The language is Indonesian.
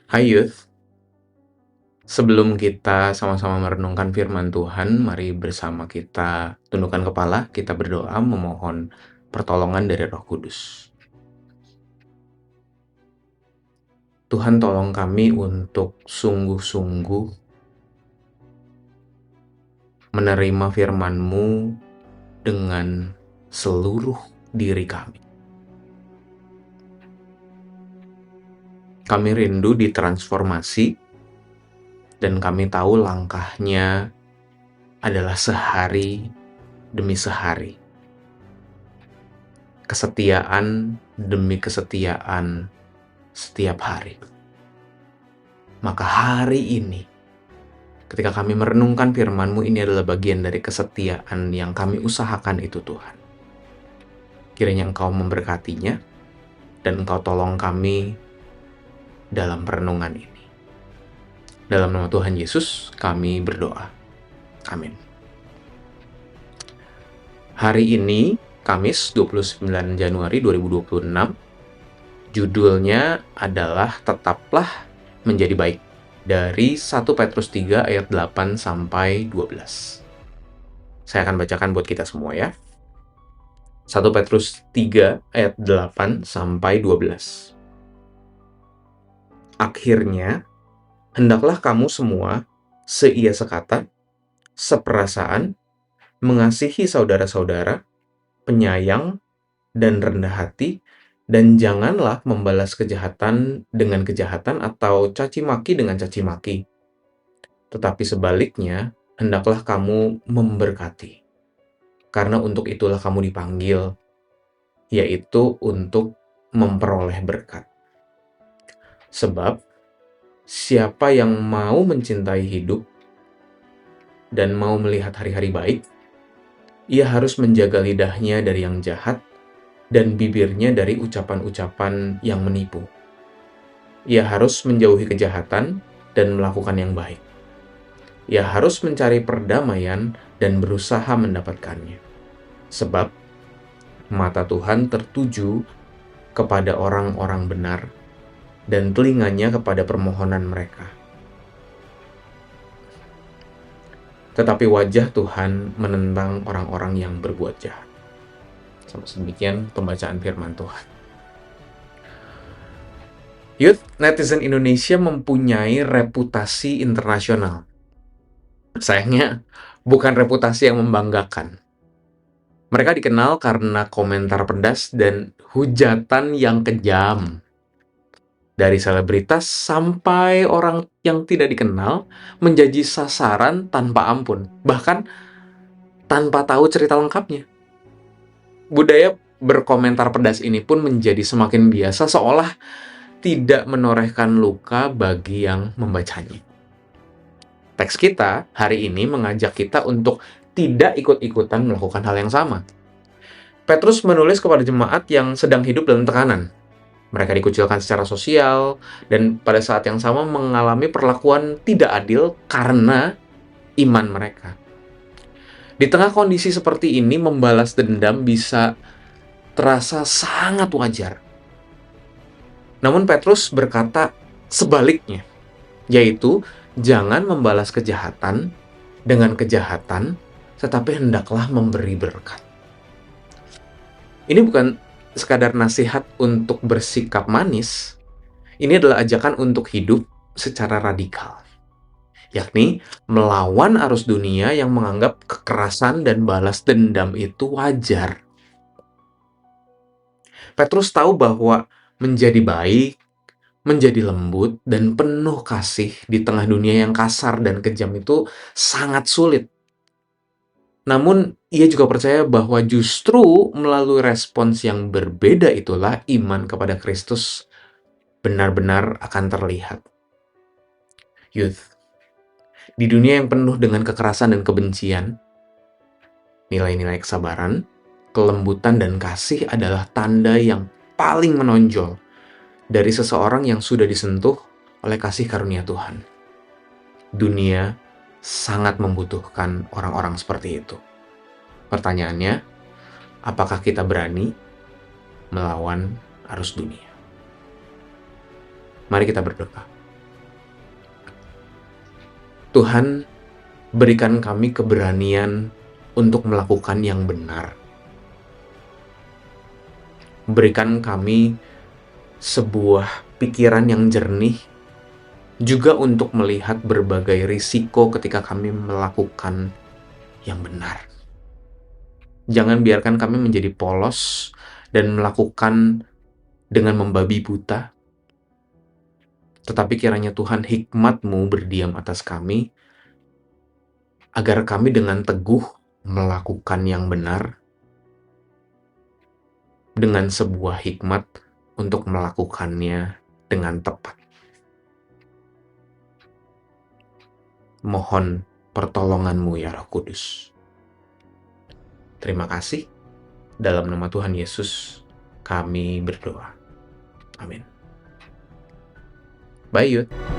Hai Youth, sebelum kita sama-sama merenungkan firman Tuhan, mari bersama kita tundukkan kepala, kita berdoa memohon pertolongan dari Roh Kudus. Tuhan, tolong kami untuk sungguh-sungguh menerima firman-Mu dengan seluruh diri kami. Kami rindu ditransformasi, dan kami tahu langkahnya adalah sehari demi sehari. Kesetiaan demi kesetiaan setiap hari. Maka hari ini, ketika kami merenungkan firman-Mu, ini adalah bagian dari kesetiaan yang kami usahakan itu Tuhan. Kiranya Engkau memberkatinya, dan Engkau tolong kami dalam perenungan ini. Dalam nama Tuhan Yesus, kami berdoa. Amin. Hari ini, Kamis 29 Januari 2026, judulnya adalah Tetaplah Menjadi Baik, dari 1 Petrus 3 ayat 8 sampai 12. Saya akan bacakan buat kita semua ya. 1 Petrus 3 ayat 8 sampai 12. Akhirnya, hendaklah kamu semua seia sekata, seperasaan, mengasihi saudara-saudara, penyayang, dan rendah hati, dan janganlah membalas kejahatan dengan kejahatan atau caci maki dengan caci maki. Tetapi sebaliknya, hendaklah kamu memberkati. Karena untuk itulah kamu dipanggil, yaitu untuk memperoleh berkat. Sebab, siapa yang mau mencintai hidup dan mau melihat hari-hari baik, ia harus menjaga lidahnya dari yang jahat dan bibirnya dari ucapan-ucapan yang menipu. Ia harus menjauhi kejahatan dan melakukan yang baik. Ia harus mencari perdamaian dan berusaha mendapatkannya. Sebab, mata Tuhan tertuju kepada orang-orang benar dan telinganya kepada permohonan mereka. Tetapi wajah Tuhan menentang orang-orang yang berbuat jahat. Sampai sedemikian pembacaan firman Tuhan. Youth, netizen Indonesia mempunyai reputasi internasional. Sayangnya, bukan reputasi yang membanggakan. Mereka dikenal karena komentar pedas dan hujatan yang kejam. Dari selebritas sampai orang yang tidak dikenal menjadi sasaran tanpa ampun, bahkan tanpa tahu cerita lengkapnya. Budaya berkomentar pedas ini pun menjadi semakin biasa, seolah tidak menorehkan luka bagi yang membacanya. Teks kita hari ini mengajak kita untuk tidak ikut-ikutan melakukan hal yang sama. Petrus menulis kepada jemaat yang sedang hidup dalam tekanan. Mereka dikucilkan secara sosial, dan pada saat yang sama mengalami perlakuan tidak adil karena iman mereka. Di tengah kondisi seperti ini, membalas dendam bisa terasa sangat wajar. Namun Petrus berkata sebaliknya, yaitu jangan membalas kejahatan dengan kejahatan, tetapi hendaklah memberi berkat. Ini bukan sekadar nasihat untuk bersikap manis, ini adalah ajakan untuk hidup secara radikal, yakni melawan arus dunia yang menganggap kekerasan dan balas dendam itu wajar. Petrus tahu bahwa menjadi baik, menjadi lembut, dan penuh kasih di tengah dunia yang kasar dan kejam itu sangat sulit. Namun, ia juga percaya bahwa justru melalui respons yang berbeda itulah iman kepada Kristus benar-benar akan terlihat. Youth, di dunia yang penuh dengan kekerasan dan kebencian, nilai-nilai kesabaran, kelembutan, dan kasih adalah tanda yang paling menonjol dari seseorang yang sudah disentuh oleh kasih karunia Tuhan. Dunia sangat membutuhkan orang-orang seperti itu. Pertanyaannya, apakah kita berani melawan arus dunia? Mari kita berdoa. Tuhan, berikan kami keberanian untuk melakukan yang benar. Berikan kami sebuah pikiran yang jernih, juga untuk melihat berbagai risiko ketika kami melakukan yang benar. Jangan biarkan kami menjadi polos dan melakukan dengan membabi buta, tetapi kiranya Tuhan hikmat-Mu berdiam atas kami, agar kami dengan teguh melakukan yang benar, dengan sebuah hikmat untuk melakukannya dengan tepat. Mohon pertolongan-Mu ya Roh Kudus. Terima kasih. Dalam nama Tuhan Yesus, kami berdoa. Amin. Bye, Yud.